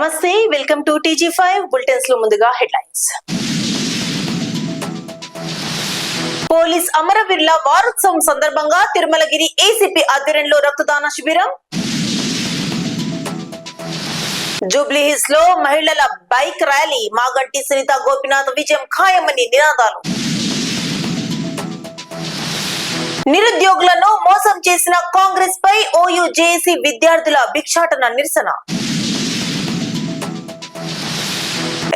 నమస్తే, welcome to TG5 bulletins లో ముందుగా హెడ్లైన్స్. పోలీస్ అమరవీరుల వారోత్సవం సందర్భంగా తిరుమలగిరి ఏసీపీ ఆధ్వర్యంలో రక్తదాన శిబిరం. జూబ్లీహిల్స్ లో మహిళల బైక్ ర్యాలీ, మాగంటి సునీత గోపినాథ్ విజయం ఖాయమని నినాదాలు. నిరుద్యోగులను మోసం చేసిన కాంగ్రెస్ పై ఓయూ జేఏసీ విద్యార్థుల భిక్షాటన నిరసన.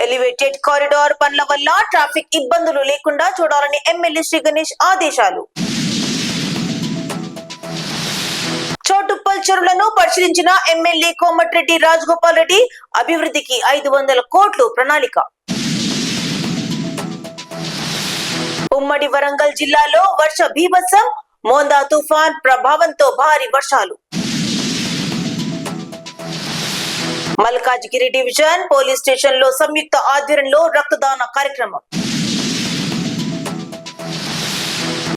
ఎలివేటెడ్ కారిడార్ పనుల వల్ల ట్రాఫిక్ ఇబ్బందులు లేకుండా చూడాలని ఎమ్మెల్యే శ్రీ గణేష్ ఆదేశాలు. చోటుప్పల్ చెరువులను పరిశీలించిన ఎమ్మెల్యే కోమటిరెడ్డి రాజగోపాల్ రెడ్డి, అభివృద్ధికి 500 కోట్లు ప్రణాళిక. ఉమ్మడి వరంగల్ జిల్లాలో వర్ష బీభత్సం, మోందా తుఫాన్ ప్రభావంతో భారీ వర్షాలు. మల్కాజ్గిరి డివిజన్ పోలీస్ స్టేషన్ లో సంయుక్త ఆధ్వర్యంలో రక్తదాన కార్యక్రమం.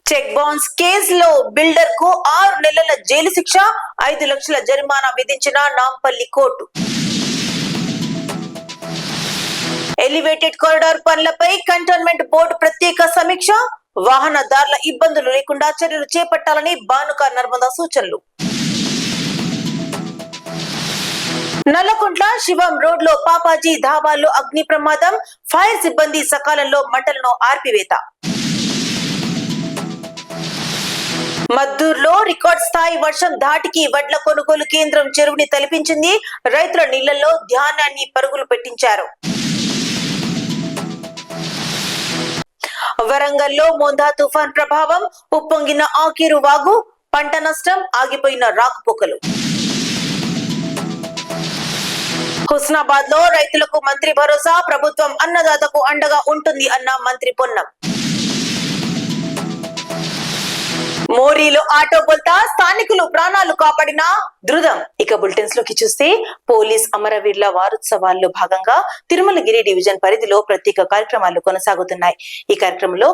చెక్ బౌన్స్ కేసులో బిల్డర్ కు 6 నెలల జైలు శిక్ష, 5 లక్షల జరిమానా విధించిన నాంపల్లి కోర్టు. ఎలివేటెడ్ కారిడార్ పనులపై కంటోన్మెంట్ బోర్డు ప్రత్యేక సమీక్ష, వాహనదారుల ఇబ్బందులు లేకుండా చర్యలు చేపట్టాలని బానుక నర్మదా సూచనలు. నల్లకుంట్ల శివం రోడ్ లో పాపాజీ ధాబాలో అగ్ని ప్రమాదం, ఫైర్ సిబ్బంది సకాలంలో మంటలను ఆర్పివేత. మద్దూరులో రికార్డ్ స్థాయి వర్షం ధాటికి వడ్ల కొనుగోలు కేంద్రం చెరువుని తలపించింది, రైతుల నీళ్లలో ధాన్యాన్ని పరుగులు పెట్టించారు. వరంగల్లో మోందా తుఫాన్ ప్రభావం, ఉప్పొంగిన ఆకేరు వాగు, పంట నష్టం, ఆగిపోయిన రాకపోకలు. హుస్నాబాద్ లో రైతులకు మంత్రి భరోసా, ప్రభుత్వం అన్నదాతకు అండగా ఉంటుంది అన్న మంత్రి పొన్నం. మోరీలో ఆటో బోల్తా, స్థానికులు ప్రాణాలు కాపాడిన ధృతం. ఇక బులెటిన్స్ లోకి చూస్తే, పోలీస్ అమరవీరుల వారోత్సవాల్లో భాగంగా తిరుమలగిరి డివిజన్ పరిధిలో ప్రత్యేక కార్యక్రమాలు కొనసాగుతున్నాయి. ఈ కార్యక్రమంలో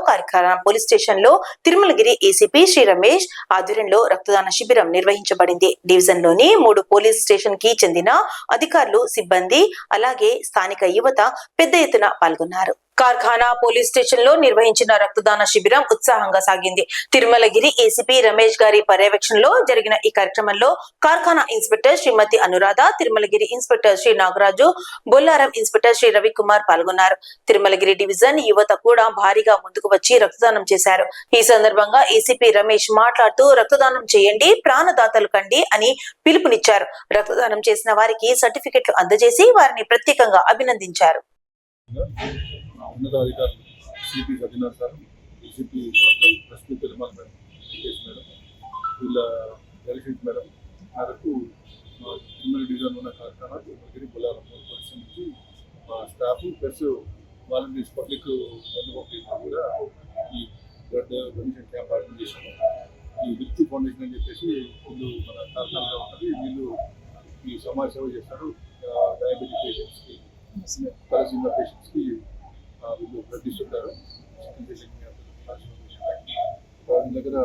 పోలీస్ స్టేషన్ లో తిరుమలగిరి ఏసీపీ శ్రీ రమేష్ ఆధ్వర్యంలో రక్తదాన శిబిరం నిర్వహించబడింది. డివిజన్ లోని 3 పోలీస్ స్టేషన్ కి చెందిన అధికారులు, సిబ్బంది, అలాగే స్థానిక యువత పెద్ద ఎత్తున పాల్గొన్నారు. కార్ఖానా పోలీస్ స్టేషన్ లో నిర్వహించిన రక్తదాన శిబిరం ఉత్సాహంగా సాగింది. తిరుమలగిరి ఏసీపీ రమేష్ గారి పర్యవేక్షణలో జరిగిన ఈ కార్యక్రమంలో కార్ఖానా ఇన్స్పెక్టర్ శ్రీమతి అనురాధ, తిరుమలగిరి ఇన్స్పెక్టర్ శ్రీ నాగరాజు, బొల్లారం ఇన్స్పెక్టర్ శ్రీ రవికుమార్ పాల్గొన్నారు. తిరుమలగిరి డివిజన్ యువత కూడా భారీగా ముందుకు వచ్చి రక్తదానం చేశారు. ఈ సందర్భంగా ఏసీపీ రమేష్ మాట్లాడుతూ, రక్తదానం చేయండి, ప్రాణదాతలు కండి అని పిలుపునిచ్చారు. రక్తదానం చేసిన వారికి సర్టిఫికెట్లు అందజేసి వారిని ప్రత్యేకంగా అభినందించారు. ఉన్నతాధికారులు సిపి సత్యనారాయణ సార్, ఏసీపీ ప్రస్తుత పెరుమాల్ మేడం, మేడం, వీళ్ళ డైరెక్షన్స్ మేడం మేరకు తిరుమల డివిజన్ ఉన్న కార్ఖానా తిరుమలగిరి బొల్లారం పోలీస్ నుంచి మా స్టాఫ్ ప్లస్ వాలంటీర్స్ పబ్లిక్ కూడా ఈ బ్లడ్ డొనేషన్ క్యాంప్ ఆర్గనైజ్ చేశాము. ఈ విక్తి ఫౌండేషన్ అని చెప్పేసి వీళ్ళు మన కార్ఖానాలో ఉంటుంది. వీళ్ళు ఈ సమాజ సేవ చేస్తారు. డయాబెటిక్ పేషెంట్స్కి, తలసీమియా పేషెంట్స్కి వీళ్ళు బ్లడ్ ఇస్తుంటారు. వాళ్ళ దగ్గర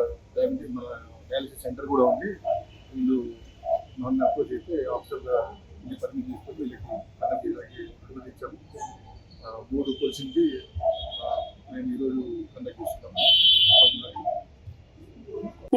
మన డయాలసిస్ సెంటర్ కూడా ఉంది. వీళ్ళు నన్ను అప్రోచ్ అయితే ఆఫీసర్గా వీళ్ళు పర్మిషన్ తీసుకొని వీళ్ళకి కండక్ట్ ఇచ్చాము. 3 కోచింగ్కి మేము ఈరోజు కండక్ట్ చేస్తున్నాము.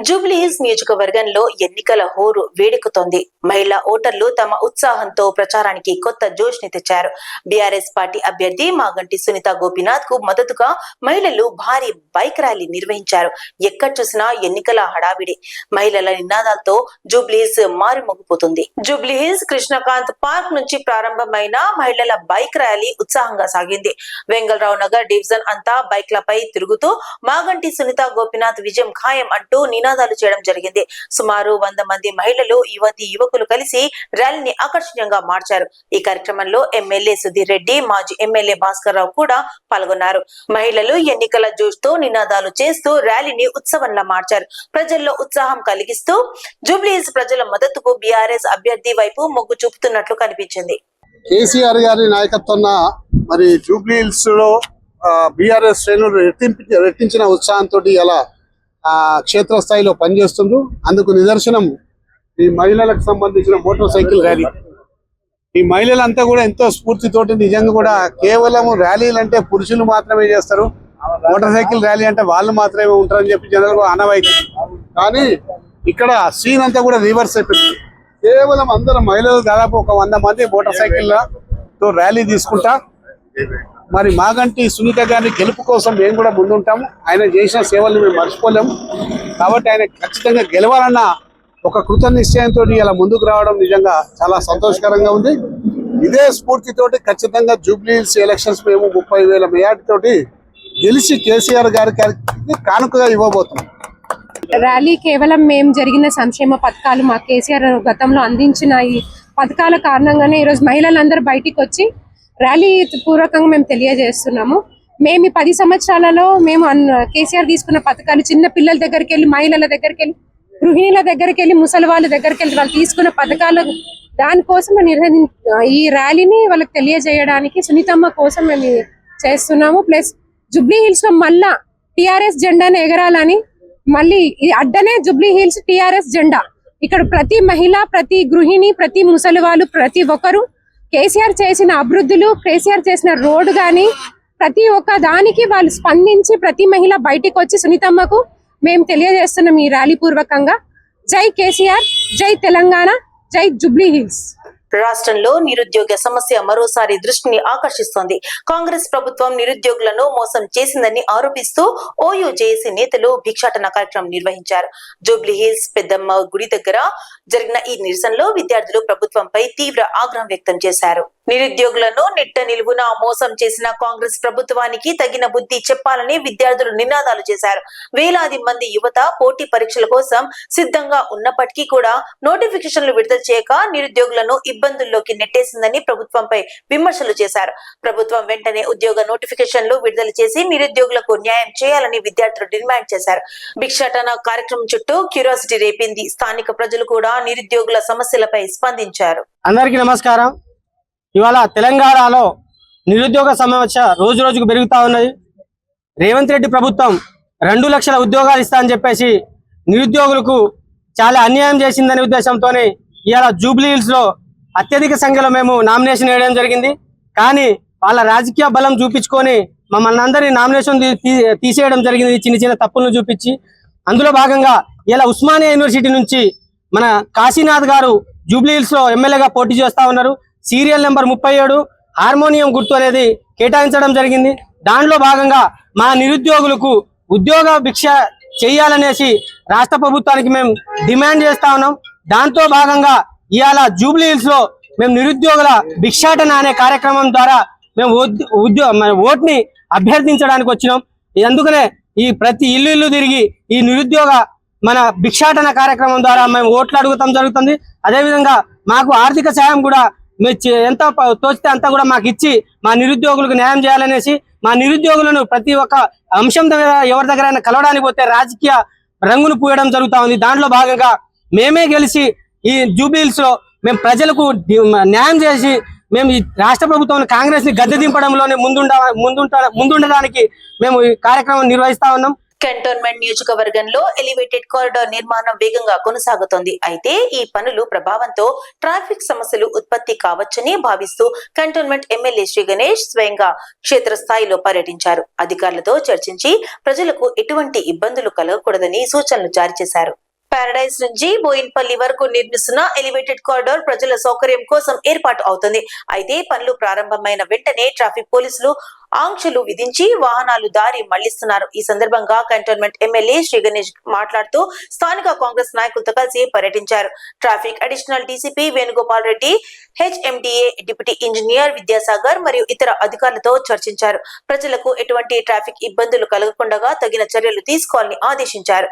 జూబ్లీహిల్స్ నియోజకవర్గంలో ఎన్నికల హోరు వేడెక్కుతోంది. మహిళా ఓటర్లు తమ ఉత్సాహంతో ప్రచారానికి కొత్త జోష్ ని తెచ్చారు. బీఆర్ఎస్ పార్టీ అభ్యర్థి మాగంటి సునీత గోపినాథ్ కు మద్దతుగా మహిళలు భారీ బైక్ ర్యాలీ నిర్వహించారు. ఎక్కడ చూసినా ఎన్నికల హడావిడి, మహిళల నినాదాలతో జూబ్లీహిల్స్ మారుమోగిపోతుంది. జూబ్లీహిల్స్ కృష్ణకాంత్ పార్క్ నుంచి ప్రారంభమైన మహిళల బైక్ ర్యాలీ ఉత్సాహంగా సాగింది. వెంగళరావు నగర్ డివిజన్ అంతా బైక్లపై తిరుగుతూ మాగంటి సునీత గోపినాథ్ విజయం ఖాయం అంటూ నినాదాలు చేయడం జరిగింది. సుమారు 100 మంది మహిళలు, యువకులు కలిసి ర్యాలీని ఆకర్షణీయంగా మార్చారు. ఈ కార్యక్రమంలో ఎమ్మెల్యే సుధీర్ రెడ్డి, మాజీ ఎమ్మెల్యే భాస్కర్ రావు కూడా పాల్గొన్నారు. మహిళలు ఎన్నికల జోష్తో నినాదాలు చేస్తూ ర్యాలీని ఉత్సవంలా మార్చారు. ప్రజల్లో ఉత్సాహం కలిగిస్తూ జూబ్లీహిల్స్ ప్రజల మద్దతుకు బీఆర్ఎస్ అభ్యర్థి వైపు మొగ్గు చూపుతున్నట్లు కనిపించింది. కేసీఆర్ గారి నాయకత్వం మరి జూబ్లీహిల్స్ లో బీఆర్ఎస్ శ్రేణులు రెట్టించిన ఉత్సాహంతో ఇలా క్షేత్రస్థాయిలో పనిచేస్తుండ్రు. అందుకు నిదర్శనం ఈ మహిళలకు సంబంధించిన మోటార్ సైకిల్ ర్యాలీ. ఈ మహిళలంతా కూడా ఎంతో స్ఫూర్తితోటి నిజంగా కూడా కేవలం ర్యాలీలు అంటే పురుషులు మాత్రమే చేస్తారు, మోటార్ సైకిల్ ర్యాలీ అంటే వాళ్ళు మాత్రమే ఉంటారని చెప్పి జనాలకు ఆనవాయితీ. కానీ ఇక్కడ సీన్ అంతా కూడా రివర్స్ అయిపోయింది. కేవలం అందరం మహిళలు దాదాపు ఒక 100 మంది మోటార్ సైకిళ్లతో ర్యాలీ తీసుకుంటా మరి మాగంటి సునీత గారి గెలుపు కోసం మేము కూడా ముందుంటాము. ఆయన చేసిన సేవలు మేము మర్చిపోలేము. కాబట్టి ఆయన ఖచ్చితంగా గెలవాలన్న ఒక కృత నిశ్చయంతో ఇలా ముందుకు రావడం నిజంగా చాలా సంతోషకరంగా ఉంది. ఇదే స్ఫూర్తితోటి ఖచ్చితంగా జూబ్లీ హిల్స్ ఎలక్షన్స్ మేము 30,000 మెజార్టీతోటి గెలిచి కేసీఆర్ గారికి కానుకగా ఇవ్వబోతున్నాం. ర్యాలీ కేవలం మేము జరిగిన సంక్షేమ పథకాలు మా కేసీఆర్ గతంలో అందించిన ఈ పథకాల కారణంగానే ఈరోజు మహిళలందరూ బయటికి వచ్చి ర్యాలీ పూర్వకంగా మేము తెలియజేస్తున్నాము. మేము ఈ 10 సంవత్సరాలలో మేము కేసీఆర్ తీసుకున్న పథకాలు చిన్న పిల్లల దగ్గరికి వెళ్ళి, మహిళల దగ్గరికి వెళ్ళి, గృహిణుల దగ్గరికి వెళ్ళి, ముసలి వాళ్ళ దగ్గరికి వెళ్ళి వాళ్ళు తీసుకున్న పథకాలు దానికోసం ఈ ర్యాలీని వాళ్ళకి తెలియజేయడానికి సునీతమ్మ కోసం మేము చేస్తున్నాము. ప్లస్ జూబ్లీ హిల్స్ లో మళ్ళా టిఆర్ఎస్ జెండాను ఎగరాలని, మళ్ళీ అడ్డనే జూబ్లీ హిల్స్ టిఆర్ఎస్ జెండా. ఇక్కడ ప్రతి మహిళ, ప్రతి గృహిణి, ప్రతి ముసలి వాళ్ళు, ప్రతి ఒక్కరు కేసీఆర్ చేసిన అభివృద్ధులు, కేసీఆర్ చేసిన రోడ్డు గాని ప్రతి ఒక్క దానికి వాళ్ళు స్పందించి ప్రతి మహిళ బయటికి వచ్చి సునీతమ్మకు మేము తెలియజేస్తున్నాం ఈ ర్యాలీ పూర్వకంగా. జై కేసీఆర్, జై తెలంగాణ, జై జూబ్లీ హిల్స్. రాష్ట్రంలో నిరుద్యోగ సమస్య మరోసారి దృష్టిని ఆకర్షిస్తోంది. కాంగ్రెస్ ప్రభుత్వం నిరుద్యోగులను మోసం చేసిందని ఆరోపిస్తూ ఓయూ జేఏసీ నేతలు భిక్షాటన కార్యక్రమం నిర్వహించారు. జూబ్లీ హిల్స్ పెద్దమ్మ గుడి దగ్గర జరిగిన ఈ నిరసనలో విద్యార్థులు ప్రభుత్వంపై తీవ్ర ఆగ్రహం వ్యక్తం చేశారు. నిరుద్యోగులను నిట్ట నిలువున మోసం చేసిన కాంగ్రెస్ ప్రభుత్వానికి తగిన బుద్ధి చెప్పాలని విద్యార్థులు నినాదాలు చేశారు. వేలాది మంది యువత పోటీ పరీక్షల కోసం సిద్ధంగా ఉన్నప్పటికీ కూడా నోటిఫికేషన్లు విడుదల చేయక నిరుద్యోగులను ఇబ్బందుల్లోకి నెట్టేసిందని ప్రభుత్వంపై విమర్శలు చేశారు. ప్రభుత్వం వెంటనే ఉద్యోగ నోటిఫికేషన్లు విడుదల చేసి నిరుద్యోగులకు న్యాయం చేయాలని విద్యార్థులు డిమాండ్ చేశారు. భిక్షాటన కార్యక్రమం చుట్టూ క్యూరియాసిటీ రేపింది. స్థానిక ప్రజలు కూడా నిరుద్యోగుల సమస్యలపై స్పందించారు. అందరికీ నమస్కారం. ఇవాళ తెలంగాణలో నిరుద్యోగ సమస్య రోజు రోజుకు పెరుగుతా ఉన్నది. రేవంత్ రెడ్డి ప్రభుత్వం 2 లక్షల ఉద్యోగాలు ఇస్తా అని చెప్పేసి నిరుద్యోగులకు చాలా అన్యాయం చేసిందనే ఉద్దేశంతోనే ఇవాళ జూబ్లీ హిల్స్ లో అత్యధిక సంఖ్యలో మేము నామినేషన్ వేయడం జరిగింది. కానీ వాళ్ళ రాజకీయ బలం చూపించుకొని మమ్మల్ని అందరినీ నామినేషన్ తీసేయడం జరిగింది, చిన్న చిన్న తప్పులను చూపించి. అందులో భాగంగా ఇలా ఉస్మానియా యూనివర్సిటీ నుంచి మన కాశీనాథ్ గారు జూబ్లీ హిల్స్ లో ఎమ్మెల్యేగా పోటీ చేస్తా ఉన్నారు. సీరియల్ నెంబర్ 37 హార్మోనియం గుర్తు అనేది కేటాయించడం జరిగింది. దాంట్లో భాగంగా మా నిరుద్యోగులకు ఉద్యోగ భిక్ష చేయాలనేసి రాష్ట్ర ప్రభుత్వానికి మేము డిమాండ్ చేస్తా ఉన్నాం. దాంతో భాగంగా ఇవాళ జూబ్లీ హిల్స్ లో మేము నిరుద్యోగుల భిక్షాటన అనే కార్యక్రమం ద్వారా మేము ఓట్ని అభ్యర్థించడానికి వచ్చినాం. అందుకనే ఈ ప్రతి ఇల్లు తిరిగి ఈ నిరుద్యోగ మన భిక్షాటన కార్యక్రమం ద్వారా మేము ఓట్లు అడుగుతాం జరుగుతుంది. అదేవిధంగా మాకు ఆర్థిక సాయం కూడా ఎంత తోచితే అంతా కూడా మాకు ఇచ్చి మా నిరుద్యోగులకు న్యాయం చేయాలనేసి, మా నిరుద్యోగులను ప్రతి ఒక్క అంశం దగ్గర ఎవరి దగ్గరైనా కలవడానికి పోతే రాజకీయ రంగును పూయడం జరుగుతా ఉంది. దాంట్లో భాగంగా మేమే గెలిచి ఈ జూబ్లీ హిల్స్ లో మేము ప్రజలకు న్యాయం చేసి మేము ఈ రాష్ట్ర ప్రభుత్వం కాంగ్రెస్ ని గద్దె దింపడంలోనే ముందుండడానికి మేము ఈ కార్యక్రమం నిర్వహిస్తా ఉన్నాం. కంటోన్మెంట్ నియోజకవర్గంలో ఎలివేటెడ్ కారిడార్ నిర్మాణం వేగంగా కొనసాగుతోంది. అయితే ఈ పనులు ప్రభావంతో ట్రాఫిక్ సమస్యలు ఉత్పత్తి కావచ్చని భావిస్తూ కంటోన్మెంట్ ఎమ్మెల్యే శ్రీ గణేష్ స్వయంగా క్షేత్రస్థాయిలో పర్యటించారు. అధికారులతో చర్చించి ప్రజలకు ఎటువంటి ఇబ్బందులు కలగకూడదని సూచనలు జారీ చేశారు. పారడైజ్ నుంచి బోయిన్పల్లి వరకు నిర్మిస్తున్న ఎలివేటెడ్ కారిడార్ ప్రజల సౌకర్యం కోసం ఏర్పాటు అవుతుంది. అయితే పనులు ప్రారంభమైన వెంటనే ట్రాఫిక్ పోలీసులు ఆంక్షలు విధించి వాహనాలు దారి మళ్లిస్తున్నారు. ఈ సందర్భంగా కంటోన్మెంట్ ఎమ్మెల్యే శ్రీ గణేష్ మాట్లాడుతూ స్థానిక కాంగ్రెస్ నాయకులతో కలిసి పర్యటించారు. Traffic additional DCP Venugopal Reddy, HMDA deputy engineer Vidyasagar మరియు ఇతర అధికారులతో చర్చించారు. ప్రజలకు ఎటువంటి ట్రాఫిక్ ఇబ్బందులు కలగకుండా తగిన చర్యలు తీసుకోవాలని ఆదేశించారు.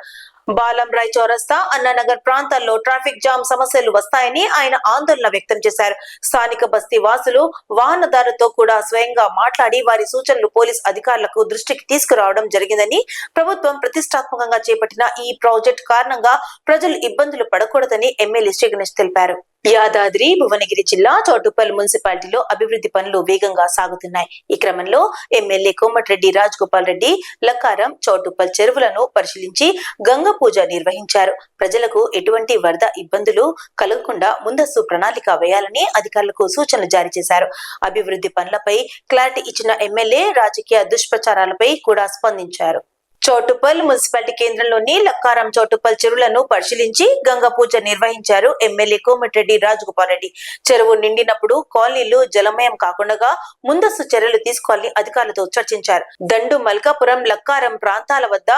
బాలంరాయ్ చౌరస్తా, అన్నానగర్ ప్రాంతాల్లో ట్రాఫిక్ జామ్ సమస్యలు వస్తాయని ఆయన ఆందోళన వ్యక్తం చేశారు. స్థానిక బస్తీ వాసులు వాహనదారులతో కూడా స్వయంగా మాట్లాడి వారి సూచనలు పోలీస్ అధికారులకు దృష్టికి తీసుకురావడం జరిగిందని, ప్రభుత్వం ప్రతిష్టాత్మకంగా చేపట్టిన ఈ ప్రాజెక్ట్ కారణంగా ప్రజలు ఇబ్బందులు పడకూడదని ఎమ్మెల్యే శ్రీ గణేష్ తెలిపారు. యాదాద్రి భువనగిరి జిల్లా చౌటుప్పల్ మున్సిపాలిటీలో అభివృద్ధి పనులు వేగంగా సాగుతున్నాయి. ఈ క్రమంలో ఎమ్మెల్యే కోమటిరెడ్డి రాజగోపాల్ రెడ్డి లక్కారం చౌటుప్పల్ చెరువులను పరిశీలించి గంగ పూజ నిర్వహించారు. ప్రజలకు ఎటువంటి వరద ఇబ్బందులు కలగకుండా ముందస్తు ప్రణాళిక వేయాలని అధికారులకు సూచనలు జారీ చేశారు. అభివృద్ధి పనులపై క్లారిటీ ఇచ్చిన ఎమ్మెల్యే రాజకీయ దుష్ప్రచారాలపై కూడా స్పందించారు. చౌటుప్పల్ మున్సిపాలిటీ కేంద్రంలోని లక్కారం చౌటుప్పల్ చెరువులను పరిశీలించి గంగా పూజ నిర్వహించారు ఎమ్మెల్యే కోమటిరెడ్డి రాజగోపాల్ రెడ్డి. చెరువు నిండినప్పుడు కాలనీలు జలమయం కాకుండా ముందస్తు చర్యలు తీసుకోవాలని అధికారులతో చర్చించారు. దండు మల్కాపురం లక్కారం ప్రాంతాల వద్ద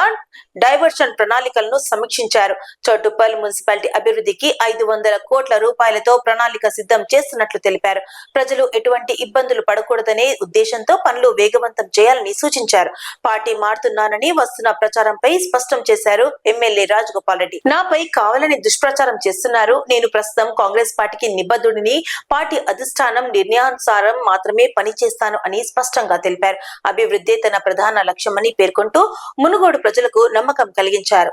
డైవర్షన్ ప్రణాళికలను సమీక్షించారు. చౌటుప్పల్ మున్సిపాలిటీ అభివృద్ధికి 500 కోట్ల రూపాయలతో ప్రణాళిక సిద్ధం చేస్తున్నట్లు తెలిపారు. ప్రజలు ఎటువంటి ఇబ్బందులు పడకూడదనే ఉద్దేశంతో పనులు వేగవంతం చేయాలని సూచించారు. పార్టీ మారుతున్నానని వస్తున్న ప్రచారంపై స్పష్టం చేశారు ఎమ్మెల్యే రాజగోపాల్ రెడ్డి. నాపై కావాలని దుష్ప్రచారం చేస్తున్నారు. నేను ప్రస్తుతం కాంగ్రెస్ పార్టీకి నిబద్ధుడిని. పార్టీ అధిష్టానం నిర్ణయానుసారం మాత్రమే పనిచేస్తాను అని స్పష్టంగా తెలిపారు. అభివృద్ధి తన ప్రధాన లక్ష్యమని పేర్కొంటూ మునుగోడు ప్రజలకు నమ్మకం కలిగించారు.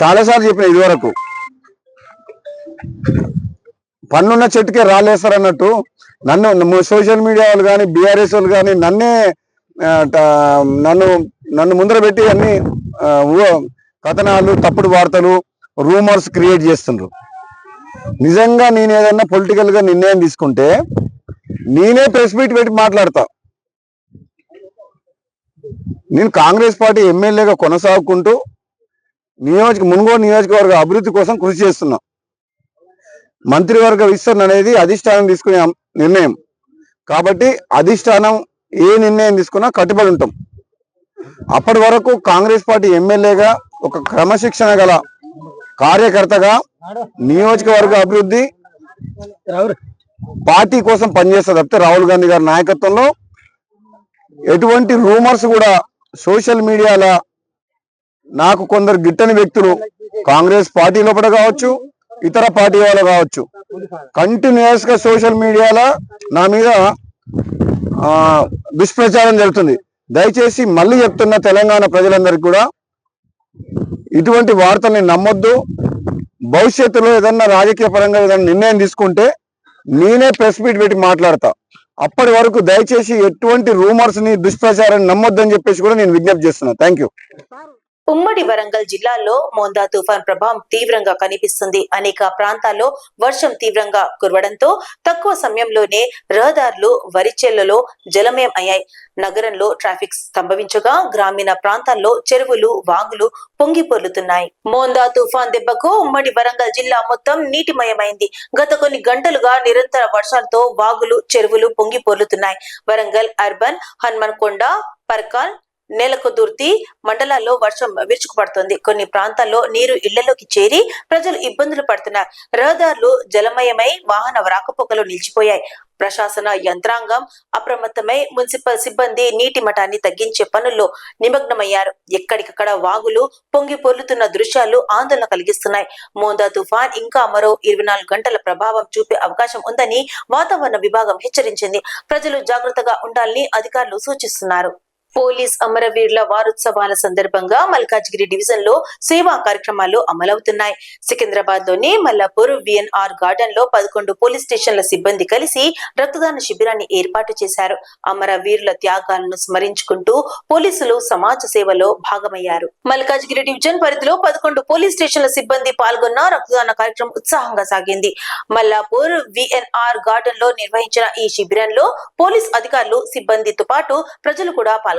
చాలాసార్లు చెప్పిన ఇదివరకు పన్నున్న చెట్టుకే రాలేస్తారు అన్నట్టు నన్ను సోషల్ మీడియా వాళ్ళు కానీ బీఆర్ఎస్ వాళ్ళు కానీ నన్ను ముందర పెట్టి అన్ని కథనాలు తప్పుడు వార్తలు రూమర్స్ క్రియేట్ చేస్తుండ్రు. నిజంగా నేను ఏదన్నా పొలిటికల్ గా నిర్ణయం తీసుకుంటే నేనే ప్రెస్ మీట్ పెట్టి మాట్లాడతా. నేను కాంగ్రెస్ పార్టీ ఎమ్మెల్యేగా కొనసాగుకుంటూ మునుగోడు నియోజకవర్గ అభివృద్ధి కోసం కృషి చేస్తున్నా. మంత్రివర్గ విస్తరణ అనేది అధిష్టానం తీసుకునే నిర్ణయం కాబట్టి అధిష్టానం ఏ నిర్ణయం తీసుకున్నా కట్టుబడి ఉంటాం. అప్పటి వరకు కాంగ్రెస్ పార్టీ ఎమ్మెల్యేగా ఒక క్రమశిక్షణ గల కార్యకర్తగా నియోజకవర్గ అభివృద్ధి పార్టీ కోసం పనిచేస్తా తప్పితే రాహుల్ గాంధీ గారి నాయకత్వంలో ఎటువంటి రూమర్స్ కూడా సోషల్ మీడియాలో నాకు కొందరు గిట్టని వ్యక్తులు కాంగ్రెస్ పార్టీ లోపల కావచ్చు ఇతర పార్టీ వాళ్ళు కావచ్చు కంటిన్యూస్ గా సోషల్ మీడియాలో నా మీద దుష్ప్రచారం జరుగుతుంది. దయచేసి మళ్ళీ చెప్తున్న తెలంగాణ ప్రజలందరికీ కూడా ఇటువంటి వార్తల్ని నమ్మొద్దు. భవిష్యత్తులో ఏదన్నా రాజకీయ పరంగా ఏదైనా నిర్ణయం తీసుకుంటే నేనే ప్రెస్ మీట్ పెట్టి మాట్లాడతా. అప్పటి వరకు దయచేసి ఎటువంటి రూమర్స్ ని దుష్ప్రచారాన్ని నమ్మొద్దని చెప్పేసి కూడా నేను విజ్ఞప్తి చేస్తున్నా. Thank you. ఉమ్మడి వరంగల్ జిల్లాలో మోందా తుఫాన్ ప్రభావం తీవ్రంగా కనిపిస్తుంది. అనేక ప్రాంతాల్లో వర్షం తీవ్రంగా కురవడంతో తక్కువ సమయంలోనే రహదారులు వరిచేళ్లలో జలమయం అయ్యాయి. నగరంలో ట్రాఫిక్ స్తంభించగా గ్రామీణ ప్రాంతాల్లో చెరువులు వాగులు పొంగి పొర్లుతున్నాయి. మోందా తుఫాన్ దెబ్బకు ఉమ్మడి వరంగల్ జిల్లా మొత్తం నీటిమయమైంది. గత కొన్ని గంటలుగా నిరంతర వర్షాలతో వాగులు చెరువులు పొంగి పొర్లుతున్నాయి. వరంగల్ అర్బన్ హనుమన్కొండ పర్కాల్ నేలకొదుర్తి మండలాల్లో వర్షం విరుచుకుపడుతోంది. కొన్ని ప్రాంతాల్లో నీరు ఇళ్లలోకి చేరి ప్రజలు ఇబ్బందులు పడుతున్నారు. రహదారులు జలమయమై వాహన రాకపోకలు నిలిచిపోయాయి. ప్రశాసన యంత్రాంగం అప్రమత్తమై మున్సిపల్ సిబ్బంది నీటి మటాన్ని తగ్గించే పనుల్లో నిమగ్నమయ్యారు. ఎక్కడికక్కడ వాగులు పొంగి పొర్లుతున్న దృశ్యాలు ఆందోళన కలిగిస్తున్నాయి. మోందా తుఫాన్ ఇంకా మరో 24 గంటల ప్రభావం చూపే అవకాశం ఉందని వాతావరణ విభాగం హెచ్చరించింది. ప్రజలు జాగ్రత్తగా ఉండాలని అధికారులు సూచిస్తున్నారు. పోలీస్ అమరవీరుల వారోత్సవాల సందర్భంగా మల్కాజ్గిరి డివిజన్ లో సేవా కార్యక్రమాలు అమలవుతున్నాయి. సికింద్రాబాద్ లోని మల్లాపూర్ విఎన్ఆర్ గార్డెన్ లో 11 పోలీస్ స్టేషన్ల సిబ్బంది కలిసి రక్తదాన శిబిరాన్ని ఏర్పాటు చేశారు. అమరవీరుల త్యాగాలను స్మరించుకుంటూ పోలీసులు సమాజ సేవలో భాగమయ్యారు. మల్కాజ్గిరి డివిజన్ పరిధిలో 11 పోలీస్ స్టేషన్ల సిబ్బంది పాల్గొన్న రక్తదాన కార్యక్రమం ఉత్సాహంగా సాగింది. మల్లాపూర్ విఎన్ఆర్ గార్డెన్ లో నిర్వహించిన ఈ శిబిరంలో పోలీస్ అధికారులు సిబ్బందితో పాటు ప్రజలు కూడా పాల్గొన్నారు.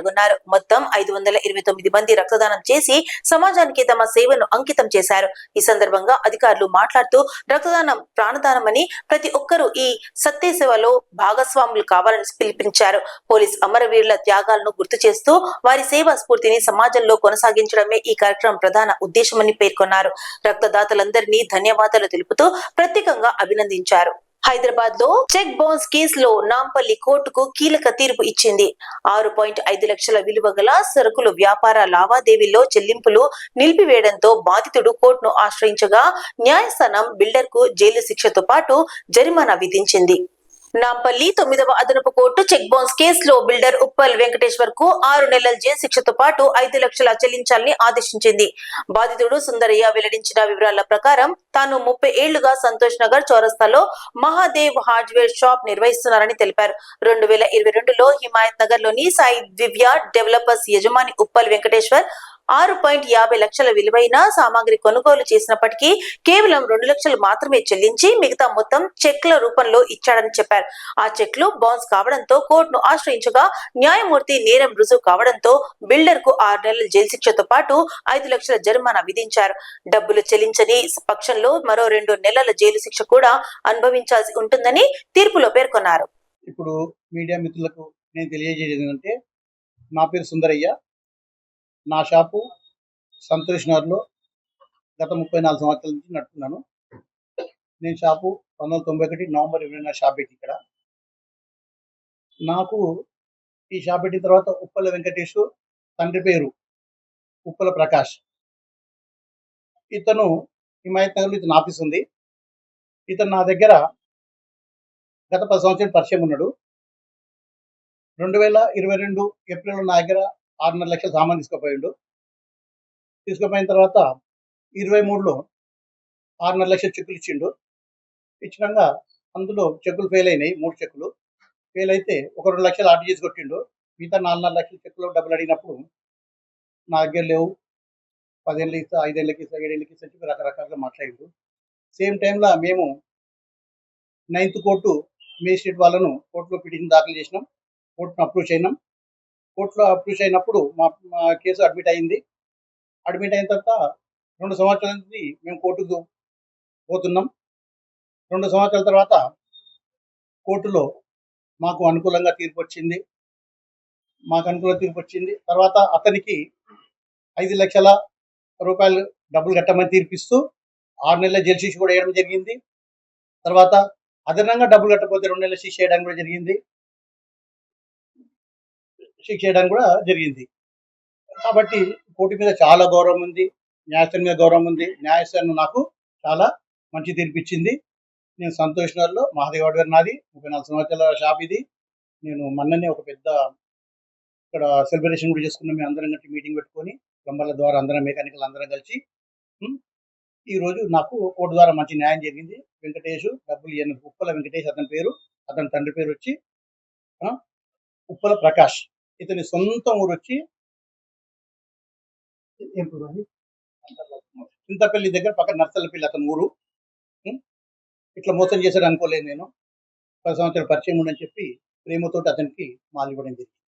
మొత్తం 529 మంది రక్తదానం చేసి సమాజానికి తమ సేవను అంకితం చేశారు. ఈ సందర్భంగా అధికారులు మాట్లాడుతూ రక్తదానం ప్రాణదానం అని ప్రతి ఒక్కరూ ఈ సత్య సేవలో భాగస్వాములు కావాలని పిలుపునిచ్చారు. పోలీస్ అమరవీరుల త్యాగాలను గుర్తు చేస్తూ వారి సేవా స్ఫూర్తిని సమాజంలో కొనసాగించడమే ఈ కార్యక్రమం ప్రధాన ఉద్దేశమని పేర్కొన్నారు. రక్తదాతలందరినీ ధన్యవాదాలు తెలుపుతూ ప్రత్యేకంగా అభినందించారు. హైదరాబాద్ లో చెక్ బౌన్స్ కేసులో నాంపల్లి కోర్టుకు కీలక తీర్పు ఇచ్చింది. 6.5 లక్షల విలువ గల సరుకులు వ్యాపార లావాదేవీల్లో చెల్లింపులు నిలిపివేయడంతో బాధితుడు కోర్టును ఆశ్రయించగా న్యాయస్థానం బిల్డర్ కు జైలు శిక్షతో పాటు జరిమానా విధించింది. నాంపల్లి 9వ అదనపు కోర్టు చెక్ బౌన్స్ కేసులో బిల్డర్ ఉప్పల్ వెంకటేశ్వర్ కు 6 నెలల జైలు శిక్షతో పాటు 5 లక్షల చెల్లించాలని ఆదేశించింది. బాధితుడు సుందరయ్య వెల్లడించిన వివరాల ప్రకారం తాను 30 ఏళ్లుగా సంతోష్ నగర్ చౌరస్తాలో మహాదేవ్ హార్డ్వేర్ షాప్ నిర్వహిస్తున్నారని తెలిపారు. 2022లో హిమాయత్ నగర్ లోని సాయి దివ్య డెవలపర్స్ యజమాని ఉప్పల్ వెంకటేశ్వర్ 6.50 లక్షల విలువైన సామాగ్రి కొనుగోలు చేసినప్పటికీ కేవలం 2 లక్షలు మాత్రమే చెల్లించి మిగతా మొత్తం చెక్ల రూపంలో ఇచ్చాడని చెప్పారు. ఆ చెక్లు బౌన్స్ కావడంతో కోర్టును ఆశ్రయించగా న్యాయమూర్తి నేరం రుజువు కావడంతో బిల్డర్ కు 6 నెలల జైలు శిక్షతో పాటు 5 లక్షల జరిమానా విధించారు. డబ్బులు చెల్లించని పక్షంలో మరో 2 నెలల జైలు శిక్ష కూడా అనుభవించాల్సి ఉంటుందని తీర్పులో పేర్కొన్నారు. ఇప్పుడు మీడియా మిత్రులకు నేను తెలియజేయడం ఏంటంటే, నా పేరు సుందరయ్య. నా షాపు సంతోష్ నగర్లో గత 34 సంవత్సరాల నుంచి నడుపుతున్నాను. నేను షాపు 1991 నవంబర్ 20 షాప్ పెట్టి ఇక్కడ. నాకు ఈ షాప్ పెట్టిన తర్వాత ఉప్పల వెంకటేష్, తండ్రి పేరు ఉప్పల ప్రకాష్. ఇతను హిమాయత్ నగర్లో ఇతను ఆఫీస్ ఉంది. ఇతను నా దగ్గర గత 10 సంవత్సరాలు పరిచయం ఉన్నాడు. 2022 ఏప్రిల్లో నా దగ్గర 6.5 లక్షల సామాన్ తీసుకుపోయిండు. తీసుకుపోయిన తర్వాత 23లో 6.5 లక్షల చెక్కులు ఇచ్చిండు. ఇచ్చినాక అందులో చెక్కులు ఫెయిల్ అయినాయి. 3 చెక్కులు ఫెయిల్ అయితే ఒక 2 లక్షలు ఆర్డర్ చేసి కొట్టిండు. మిగతా 4.5 లక్షల చెక్కులు డబ్బులు అడిగినప్పుడు నా దగ్గర లేవు, 10 ఏళ్ళకి ఇస్తా, 5 ఏళ్ళకి ఇస్తా, 7 ఏళ్ళకి ఇస్తా అని చెప్పి రకరకాలుగా మాట్లాడిండు. సేమ్ టైంలో మేము 9th కోర్టు మేజిస్ట్రేట్ వాళ్ళను కోర్టులో పిటిషన్ దాఖలు చేసినాం. కోర్టును అప్రోచ్ అయినాం. కోర్టులో అప్రోచ్ అయినప్పుడు మా కేసు అడ్మిట్ అయింది. అడ్మిట్ అయిన తర్వాత 2 సంవత్సరాల నుంచి మేము కోర్టుకు పోతున్నాం. 2 సంవత్సరాల తర్వాత కోర్టులో మాకు అనుకూలంగా తీర్పు వచ్చింది. తర్వాత అతనికి 5 లక్షల రూపాయలు డబ్బులు కట్టమని తీర్పిస్తూ 6 నెలల జైలు శిక్ష కూడా వేయడం జరిగింది. తర్వాత అదనంగా డబ్బులు కట్టకపోతే 2 నెలల శిక్ష వేయడం కూడా జరిగింది. కాబట్టి కోర్టు మీద చాలా గౌరవం ఉంది, న్యాయస్థానం మీద గౌరవం ఉంది. న్యాయస్థానం నాకు చాలా మంచి తీర్పు ఇచ్చింది. నేను సంతోష్ నగర్లో మహాదేవ్ హార్డ్వేర్ నాది 34 సంవత్సరాల షాప్ ఇది. నేను మొన్ననే ఒక పెద్ద ఇక్కడ సెలబ్రేషన్ కూడా చేసుకున్నాం. మేము అందరం కలిసి మీటింగ్ పెట్టుకొని ప్లంబర్ల ద్వారా అందరం మెకానికల్ అందరం కలిసి ఈరోజు నాకు కోర్టు ద్వారా మంచి న్యాయం జరిగింది. వెంకటేష్ డబ్బులు ఇవ్వను, ఉప్పల వెంకటేష్ అతని పేరు, అతని తండ్రి పేరు వచ్చి ఉప్పల ప్రకాష్. ఇతని సొంత ఊరు వచ్చి చింతపల్లి దగ్గర పక్కన నర్సలపల్లి అతని ఊరు. ఇట్లా మోసం చేశాడు అనుకోలేదు నేను. 10 సంవత్సరాల పరిచయం ఉండని చెప్పి ప్రేమతోటి అతనికి మాలు ఇవ్వడం జరిగింది.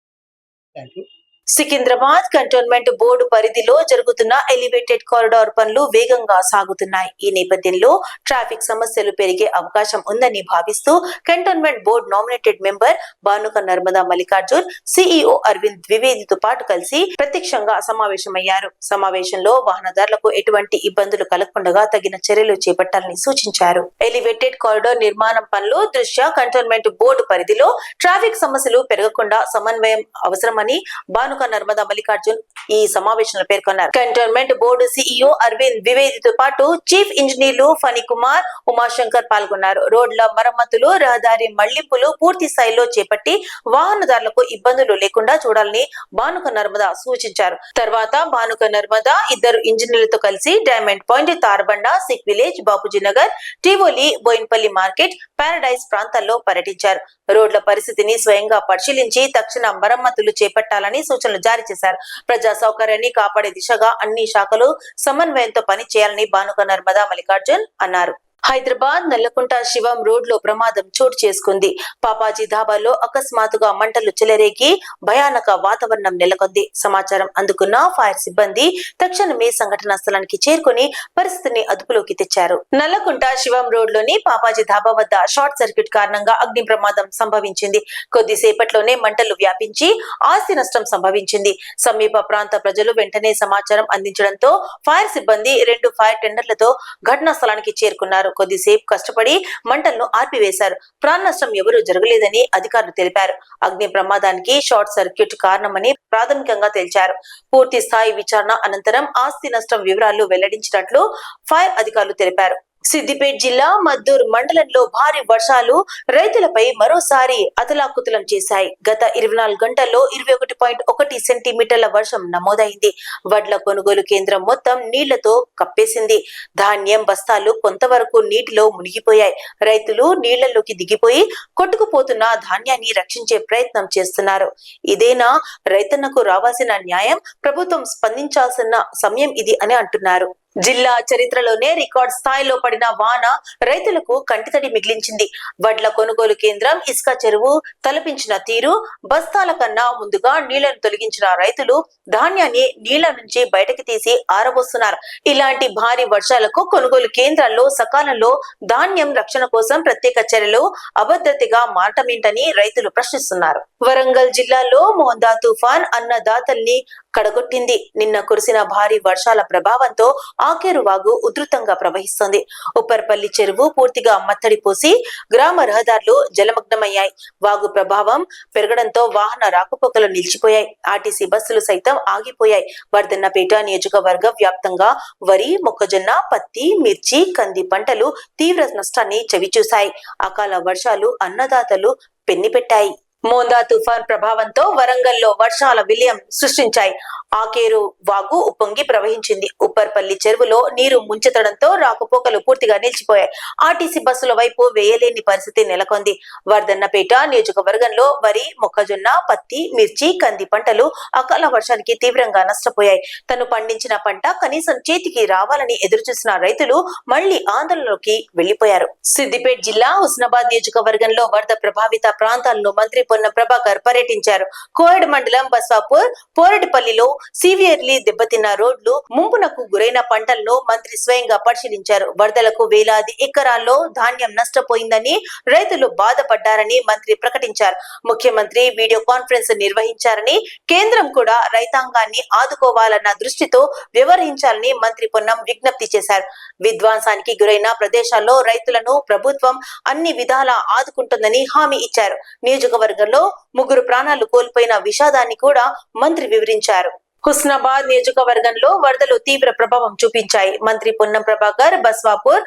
Thank you. Secunderabad cantonment board పరిధిలో జరుగుతున్న ఎలివేటెడ్ కారిడార్ పనులు వేగంగా సాగుతున్నాయి. ఈ నేపథ్యంలో ట్రాఫిక్ సమస్యలు పెరిగే అవకాశం ఉందని భావిస్తూ cantonment board nominated member Banuka Narmada Mallikarjun, CEO Aravind ద్వివేదితో పాటు కలిసి ప్రత్యక్షంగా సమావేశమయ్యారు. సమావేశంలో వాహనదారులకు ఎటువంటి ఇబ్బందులు కలగకుండా తగిన చర్యలు చేపట్టాలని సూచించారు. ఎలివేటెడ్ కారిడార్ నిర్మాణం పనులు దృష్ట్యా కంటోన్మెంట్ బోర్డు పరిధిలో ట్రాఫిక్ సమస్యలు పెరగకుండా సమన్వయం అవసరమని బానుక నర్మదా మల్లికార్జున్ ఈ సమావేశంలో పేర్కొన్నారు. కంటోన్మెంట్ బోర్డు సిఇఓ అరవింద్ ద్వివేదితో పాటు చీఫ్ ఇంజనీర్లు ఫణి కుమార్, ఉమాశంకర్ పాల్గొన్నారు. రోడ్ల మరమ్మతులు, రహదారి మళ్లింపులు పూర్తి స్థాయిలో చేపట్టి వాహనదారులకు ఇబ్బందులు లేకుండా చూడాలని బానుక నర్మదా సూచించారు. తర్వాత బానుక నర్మదా 2 ఇంజనీర్లతో కలిసి Diamond Point, Tarbanda, Sikh Village, Bapuji Nagar, Tivoli, Bowenpally market, Paradise ప్రాంతాల్లో పర్యటించారు. రోడ్ల పరిస్థితిని స్వయంగా పరిశీలించి తక్షణ మరమ్మతులు చేపట్టాలని సూచనలు జారీ చేశారు. ప్రజా సౌకర్యాన్ని కాపాడే దిశగా అన్ని శాఖలు సమన్వయంతో పని చేయాలని బానుక నర్మదా మల్లికార్జున్ అన్నారు. హైదరాబాద్ నల్లకుంట శివం రోడ్ లో ప్రమాదం చోటు చేసుకుంది. పాపాజీ ధాబాలో అకస్మాత్తుగా మంటలు చెలరేగి భయానక వాతావరణం నెలకొంది. సమాచారం అందుకున్న ఫైర్ సిబ్బంది తక్షణమే సంఘటనా స్థలానికి చేరుకుని పరిస్థితిని అదుపులోకి తెచ్చారు. నల్లకుంట శివం రోడ్ లోని పాపాజీ ధాబా వద్ద షార్ట్ సర్క్యూట్ కారణంగా అగ్ని ప్రమాదం సంభవించింది. కొద్దిసేపట్లోనే మంటలు వ్యాపించి ఆస్తి నష్టం సంభవించింది. సమీప ప్రాంత ప్రజలు వెంటనే సమాచారం అందించడంతో ఫైర్ సిబ్బంది 2 ఫైర్ టెండర్లతో ఘటనా స్థలానికి చేరుకున్నారు. కొద్దిసేపు కష్టపడి మంటలను ఆర్పివేశారు. ప్రాణ నష్టం ఎవరూ జరగలేదని అధికారులు తెలిపారు. అగ్ని ప్రమాదానికి షార్ట్ సర్క్యూట్ కారణమని ప్రాథమికంగా తేల్చారు. పూర్తి స్థాయి విచారణ అనంతరం ఆస్తి నష్టం వివరాలు వెల్లడించినట్లు ఫైర్ అధికారులు తెలిపారు. సిద్దిపేట జిల్లా మద్దూరు మండలంలో భారీ వర్షాలు రైతులపై మరోసారి అతలాకుతలం చేశాయి. గత 24 గంటల్లో 21.1 సెంటీమీటర్ల వర్షం నమోదైంది. వడ్ల కొనుగోలు కేంద్రం మొత్తం నీళ్లతో కప్పేసింది. ధాన్యం బస్తాలు కొంతవరకు నీటిలో మునిగిపోయాయి. రైతులు నీళ్లలోకి దిగిపోయి కొట్టుకుపోతున్న ధాన్యాన్ని రక్షించే ప్రయత్నం చేస్తున్నారు. ఇదేనా రైతన్నకు రావాల్సిన న్యాయం? ప్రభుత్వం స్పందించాల్సిన సమయం ఇది అని అంటున్నారు. జిల్లా చరిత్రలోనే రికార్డ్ స్థాయిలో పడిన వాన రైతులకు కంటితడి మిగిలించింది. వడ్ల కొనుగోలు కేంద్రం, ఇసుక చెరువు తలపించిన తీరు, బస్తాల కన్నా ముందుగా నీళ్లను తొలగించిన రైతులు ధాన్యాన్ని నీళ్ల నుంచి బయటకు తీసి ఆరబోస్తున్నారు. ఇలాంటి భారీ వర్షాలకు కొనుగోలు కేంద్రాల్లో సకాలంలో ధాన్యం రక్షణ కోసం ప్రత్యేక చర్యలు అభద్రతగా మారటమేంటని రైతులు ప్రశ్నిస్తున్నారు. వరంగల్ జిల్లాలో మోందా తుఫాన్ అన్నదాతల్ని కడగొట్టింది. నిన్న కురిసిన భారీ వర్షాల ప్రభావంతో ఆకేరు వాగు ఉధృతంగా ప్రవహిస్తోంది. ఉప్పర్పల్లి చెరువు పూర్తిగా మత్తడి పోసి గ్రామ రహదారులు జలమగ్నమయ్యాయి. వాగు ప్రభావం పెరగడంతో వాహన రాకపోకలు నిలిచిపోయాయి. ఆర్టీసీ బస్సులు సైతం ఆగిపోయాయి. వర్ధన్నపేట నియోజకవర్గ వ్యాప్తంగా వరి, మొక్కజొన్న, పత్తి, మిర్చి, కంది పంటలు తీవ్ర నష్టాన్ని చవిచూశాయి. అకాల వర్షాలు అన్నదాతలు పెన్నిపెట్టాయి. మోందా తుఫాన్ ప్రభావంతో వరంగల్లో వర్షాల విలయం సృష్టించాయి. ఆకేరు వాగు ఉప్పొంగి ప్రవహించింది. ఉప్పర్పల్లి చెరువులో నీరు ముంచెత్తడంతో రాకపోకలు పూర్తిగా నిలిచిపోయాయి. ఆర్టీసీ బస్సుల వైపు వేయలేని పరిస్థితి నెలకొంది. వర్ధన్నపేట నియోజకవర్గంలో వరి, మొక్కజొన్న, పత్తి, మిర్చి, కంది పంటలు అకాల వర్షానికి తీవ్రంగా నష్టపోయాయి. తను పండించిన పంట కనీసం చేతికి రావాలని ఎదురుచూసిన రైతులు మళ్లీ ఆందోళనలోకి వెళ్లిపోయారు. సిద్దిపేట జిల్లా హుస్నాబాద్ నియోజకవర్గంలో వరద ప్రభావిత ప్రాంతాలను మంత్రి పొన్నం ప్రభాకర్ పర్యటించారు. కోయడ్ మండలం బస్వాపూర్, పోరెటిపల్లిలో సివియర్లీ దెబ్బతిన్న రోడ్లు, ముంపునకు గురైన పంటలను మంత్రి స్వయంగా పరిశీలించారు. వరదలకు వేలాది ఎకరాల్లో ధాన్యం నష్టపోయిందని, రైతులు బాధపడ్డారని మంత్రి ప్రకటించారు. ముఖ్యమంత్రి వీడియో కాన్ఫరెన్స్ నిర్వహించారని, కేంద్రం కూడా రైతాంగాన్ని ఆదుకోవాలన్న దృష్టితో వ్యవహరించాలని మంత్రి పొన్నం విజ్ఞప్తి చేశారు. విధ్వంసానికి గురైన ప్రదేశాల్లో రైతులను ప్రభుత్వం అన్ని విధాలా ఆదుకుంటుందని హామీ ఇచ్చారు. నియోజకవర్గంలో 3 ప్రాణాలు కోల్పోయిన విషాదాన్ని కూడా మంత్రి వివరించారు. హుస్నాబాద్ నియోజకవర్గంలో వరదలు తీవ్ర ప్రభావం చూపించాయి. మంత్రి పొన్నం ప్రభాకర్ బస్వాపూర్,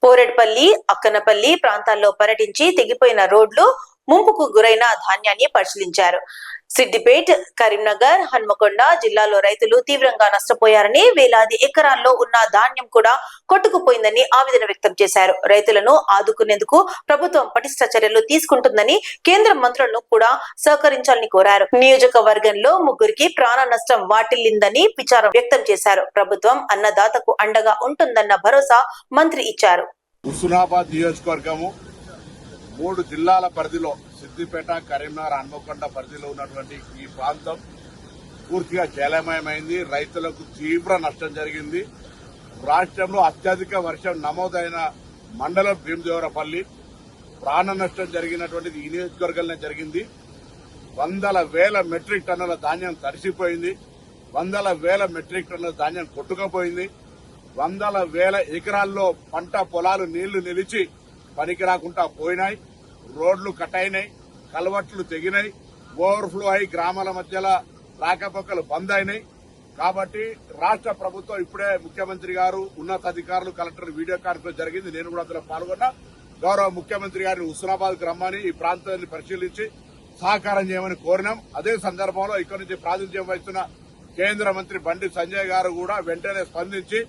పోరెడ్పల్లి, అక్కనపల్లి ప్రాంతాల్లో పర్యటించి తెగిపోయిన రోడ్లు, ముంపుకు గురైన ధాన్యాన్ని పరిశీలించారు. సిద్దిపేట్, కరీంనగర్, హన్మకొండ జిల్లాలో రైతులు తీవ్రంగా నష్టపోయారని, వేలాది ఎకరాల్లో ఉన్న ధాన్యం కూడా కొట్టుకుపోయిందని ఆవేదన వ్యక్తం చేశారు. రైతులను ఆదుకునేందుకు ప్రభుత్వం పటిష్ట చర్యలు తీసుకుంటుందని, కేంద్ర మంత్రులను కూడా సహకరించాలని కోరారు. నియోజకవర్గంలో 3కి ప్రాణ నష్టం వాటిల్లిందని విచారం వ్యక్తం చేశారు. ప్రభుత్వం అన్నదాతకు అండగా ఉంటుందన్న భరోసా మంత్రి ఇచ్చారు. హుస్నాబాద్ నియోజకవర్గము 3 జిల్లాల పరిధిలో సిద్దిపేట, కరీంనగర్, హన్మకొండ పరిధిలో ఉన్నటువంటి ఈ ప్రాంతం పూర్తిగా జలమయమైంది. రైతులకు తీవ్ర నష్టం జరిగింది. రాష్ట్రంలో అత్యధిక వర్షం నమోదైన మండలం భీమదేవరపల్లి. ప్రాణ నష్టం జరిగినటువంటిది ఈ నియోజకవర్గంలో జరిగింది. వందల వేల మెట్రిక్ టన్నుల ధాన్యం తడిసిపోయింది. వందల వేల మెట్రిక్ టన్నుల ధాన్యం కొట్టుకుపోయింది. వందల వేల ఎకరాల్లో పంట పొలాలు నీళ్లు నిలిచి పనికి రాకుండా పోయినాయి. రోడ్లు కట్ అయినాయి, కలవట్లు తెగినాయి, ఓవర్ఫ్లో అయి గ్రామాల మధ్యలో రాకపోకలు బంద్ అయినాయి. కాబట్టి రాష్ట్ర ప్రభుత్వం ఇప్పుడే ముఖ్యమంత్రి గారు, ఉన్నతాధికారులు, కలెక్టర్ వీడియో కాన్ఫరెన్స్ జరిగింది. నేను కూడా అందులో పాల్గొన్నా. గౌరవ ముఖ్యమంత్రి గారిని హుస్నాబాద్ రమ్మని ఈ ప్రాంతాన్ని పరిశీలించి సహకారం చేయమని కోరినాం. అదే సందర్భంలో ఇక్కడి నుంచి ప్రాతినిధ్యం వహిస్తున్న కేంద్ర మంత్రి బండి సంజయ్ గారు కూడా వెంటనే స్పందించి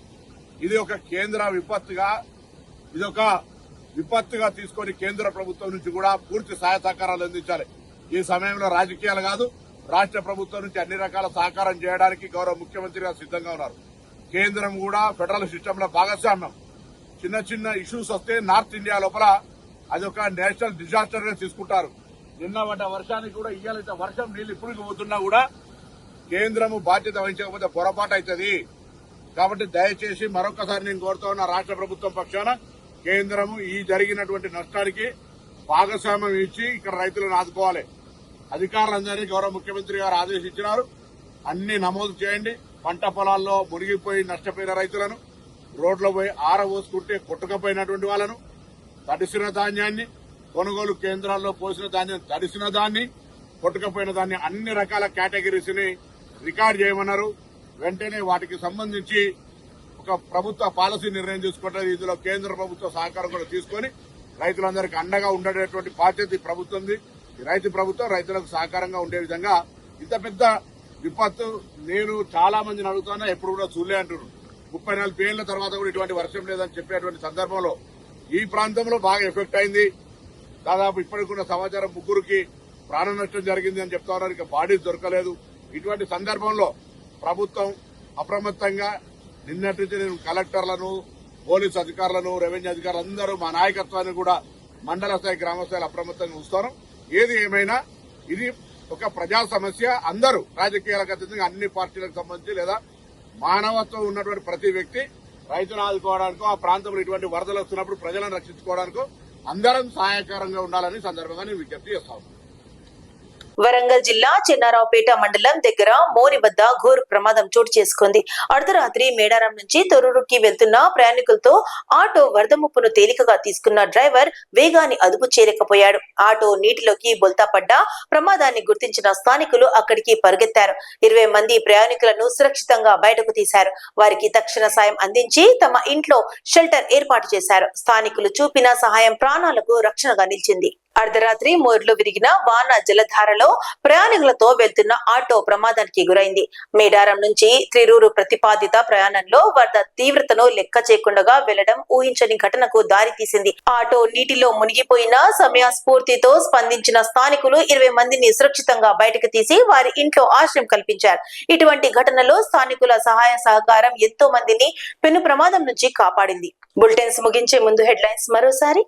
ఇది ఒక కేంద్ర విపత్తుగా తీసుకొని కేంద్ర ప్రభుత్వం నుంచి కూడా పూర్తి సహాయ సహకారాలు అందించాలి. ఈ సమయంలో రాజకీయాలు కాదు, రాష్ట్ర ప్రభుత్వం నుంచి అన్ని రకాల సహకారం చేయడానికి గౌరవ ముఖ్యమంత్రి గారు సిద్ధంగా ఉన్నారు. కేంద్రం కూడా ఫెడరల్ సిస్టమ్ లో భాగస్వామ్యం. చిన్న చిన్న ఇష్యూస్ వస్తే నార్త్ ఇండియా లోపల అదొక నేషనల్ డిజాస్టర్ గా తీసుకుంటారు. నిన్న పడ్డ వర్షానికి కూడా ఇయ్యాలైతే వర్షం నీళ్లు ఇప్పుడు పోతున్నా కూడా కేంద్రము బాధ్యత వహించకపోతే పొరపాటు అవుతుంది. కాబట్టి దయచేసి మరొకసారి నేను కోరుతా ఉన్న రాష్ట్ర ప్రభుత్వం పక్షాన కేంద్రము ఈ జరిగినటువంటి నష్టానికి భాగస్వామ్యం ఇచ్చి ఇక్కడ రైతులను ఆదుకోవాలి. అధికారులందరినీ గౌరవ ముఖ్యమంత్రి గారు ఆదేశించినారు. అన్ని నమోదు చేయండి. పంట పొలాల్లో మునిగిపోయి నష్టపోయిన రైతులను, రోడ్లో పోయి ఆరబోసుకుంటే కొట్టుకపోయినటువంటి వాళ్ళను, తడిసిన ధాన్యాన్ని, కొనుగోలు కేంద్రాల్లో పోసిన ధాన్యం, తడిసిన దాన్ని, కొట్టుకపోయిన దాన్ని, అన్ని రకాల కేటగిరీస్ ని రికార్డ్ చేయమన్నారు. వెంటనే వాటికి సంబంధించి ఒక ప్రభుత్వ పాలసీ నిర్ణయం తీసుకుంటే ఇందులో కేంద్ర ప్రభుత్వ సహకారం కూడా తీసుకొని రైతులందరికీ అండగా ఉండేటువంటి బాధ్యత ఈ ప్రభుత్వంది. ఈ రైతు ప్రభుత్వం రైతులకు సహకారంగా ఉండే విధంగా ఇంత పెద్ద విపత్తు నేను చాలా మందిని అడుగుతున్నా, ఎప్పుడు కూడా చూడలే అంటున్నారు. 34 ఏళ్ల తర్వాత కూడా ఇటువంటి వర్షం లేదని చెప్పేటువంటి సందర్భంలో ఈ ప్రాంతంలో బాగా ఎఫెక్ట్ అయింది. దాదాపు ఇప్పటికున్న సమాచారం 3కి ప్రాణ నష్టం జరిగింది అని చెప్తా ఉన్నారు. ఇక బాడీస్ దొరకలేదు. ఇటువంటి సందర్భంలో ప్రభుత్వం అప్రమత్తంగా నిన్నటి నుంచి నేను కలెక్టర్లను, పోలీసు అధికారులను, రెవెన్యూ అధికారులు అందరూ మా నాయకత్వాన్ని కూడా మండల స్థాయి, గ్రామ స్థాయిలో అప్రమత్తంగా ఉంచుతారు. ఏది ఏమైనా ఇది ఒక ప్రజా సమస్య. అందరూ రాజకీయాలకు అతీతంగా అన్ని పార్టీలకు సంబంధించి లేదా మానవత్వం ఉన్నటువంటి ప్రతి వ్యక్తి రైతును ఆదుకోవడానికో, ఆ ప్రాంతంలో ఇటువంటి వరదలు వస్తున్నప్పుడు ప్రజలను రక్షించుకోవడానికో అందరం సహాయకరంగా ఉండాలని సందర్భంగా నేను విజ్ఞప్తి చేస్తాను. వరంగల్ జిల్లా చెన్నారావుపేట మండలం దగ్గర మోరి వద్ద ఘోర ప్రమాదం చోటు చేసుకుంది. అర్ధరాత్రి మేడారం నుంచి తొర్రూరుకి వెళ్తున్న ప్రయాణికులతో ఆటో వరద ముప్పును తేలికగా తీసుకున్న డ్రైవర్ వేగాన్ని అదుపు చేయలేకపోయాడు. ఆటో నీటిలోకి బొల్తా పడ్డా ప్రమాదాన్ని గుర్తించిన స్థానికులు అక్కడికి పరుగెత్తారు. 20 మంది ప్రయాణికులను సురక్షితంగా బయటకు తీశారు. వారికి తక్షణ సాయం అందించి తమ ఇంట్లో షెల్టర్ ఏర్పాటు చేశారు. స్థానికులు చూపిన సహాయం ప్రాణాలకు రక్షణగా నిలిచింది. అర్ధరాత్రి మోర్లో విరిగిన వాన జలధారలో ప్రయాణికులతో వెళ్తున్న ఆటో ప్రమాదానికి గురైంది. మేడారం నుంచి త్రిరూరు ప్రతిపాదిత ప్రయాణంలో వరద తీవ్రతను లెక్క చేయకుండా వెళ్లడం ఊహించని ఘటనకు దారి తీసింది. ఆటో నీటిలో మునిగిపోయిన సమయస్ఫూర్తితో స్పందించిన స్థానికులు 20 మందిని సురక్షితంగా బయటకు తీసి వారి ఇంట్లో ఆశ్రయం కల్పించారు. ఇటువంటి ఘటనలో స్థానికుల సహాయ సహకారం ఎంతో మందిని పెను ప్రమాదం నుంచి కాపాడింది. బులెటిన్స్ ముగించే ముందు హెడ్లైన్స్ మరోసారి.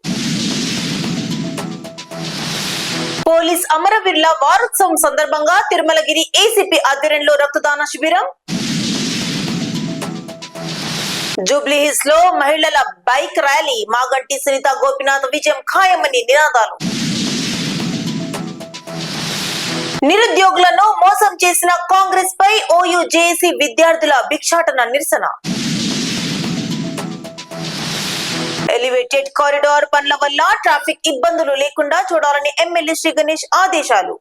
పోలీస్ అమరవీరుల వారోత్సవం సందర్భంగా తిరుమలగిరి ఏసీపీ ఆధ్వర్యంలో రక్తదాన శిబిరం. జూబ్లీహిల్స్ లో మహిళల బైక్ ర్యాలీ. మాగంటి సునీత గోపినాథ్ విజయం ఖాయమని నినాదాలు. నిరుద్యోగులను మోసం చేసిన కాంగ్రెస్ పై ఓయూ జేఏసీ విద్యార్థుల భిక్షాటన నిరసన. ఎలివేటెడ్ కారిడార్ పనుల వల్ల ట్రాఫిక్ ఇబ్బందులు లేకుండా చూడాలని ఎమ్మెల్యే శ్రీ గణేష్ ఆదేశాలు.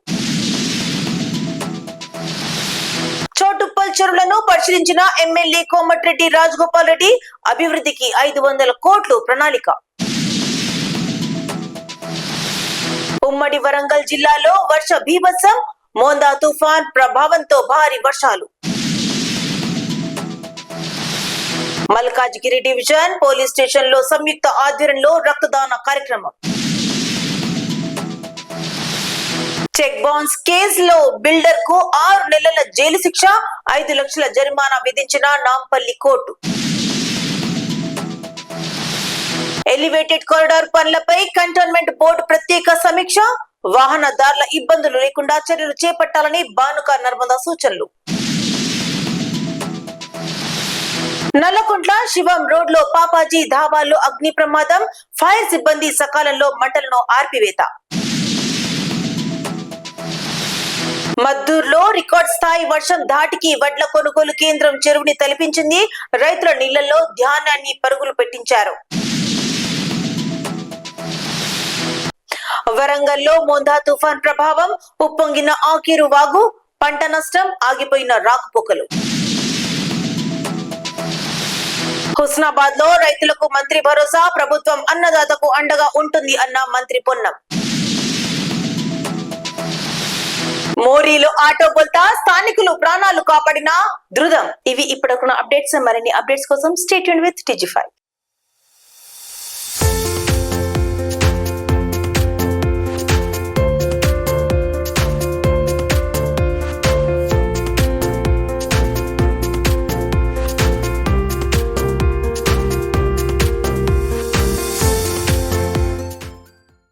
చోటుప్పల్ చెరువులను పరిశీలించిన ఎమ్మెల్యే కోమటిరెడ్డి రాజగోపాల్ రెడ్డి. అభివృద్ధికి 500 కోట్లు ప్రణాళిక. ఉమ్మడి వరంగల్ జిల్లాలో వర్ష బీభత్సం. మోందా తుఫాన్ ప్రభావంతో భారీ వర్షాలు. మల్కాజ్గిరి డివిజన్ పోలీస్ స్టేషన్ లో సంయుక్త ఆధ్వర్యంలో రక్తదాన కార్యక్రమం. చెక్ బౌన్స్ కేసులో బిల్డర్ కు 6 నెలల జైలు శిక్ష, 5 లక్షల జరిమానా విధించిన నాంపల్లి కోర్టు. ఎలివేటెడ్ కారిడార్ పనులపై కంటోన్మెంట్ బోర్డు ప్రత్యేక సమీక్ష. వాహనదారుల ఇబ్బందులు లేకుండా చర్యలు చేపట్టాలని బానుక నర్మదా సూచనలు. నల్లకుంట్ల శివం రోడ్ లో పాపాజీ ధాబాలో అగ్ని ప్రమాదం. ఫైర్ సిబ్బంది సకాలంలో మంటలను ఆర్పివేత. మద్దూరులో రికార్డ్ స్థాయి వర్షం ధాటికి వడ్ల కొనుగోలు కేంద్రం చెరువుని తలపించింది. రైతుల నీళ్లలో ధాన్యాన్ని పరుగులు పెట్టించారు. వరంగల్లో మోందా తుఫాన్ ప్రభావం. ఉప్పొంగిన ఆకేరు వాగు. పంట నష్టం. ఆగిపోయిన రాకపోకలు. హుస్నాబాద్ లో రైతులకు మంత్రి భరోసా. ప్రభుత్వం అన్నదాతకు అండగా ఉంటుంది అన్న మంత్రి పొన్నం. మోరీలో ఆటో బోల్తా స్థానికులు ప్రాణాలు కాపాడిన ధృదం. ఇవి ఇప్పటికున్న అప్డేట్స్. మరిన్ని అప్డేట్స్ కోసం స్టే ట్యూన్డ్ విత్ TG5.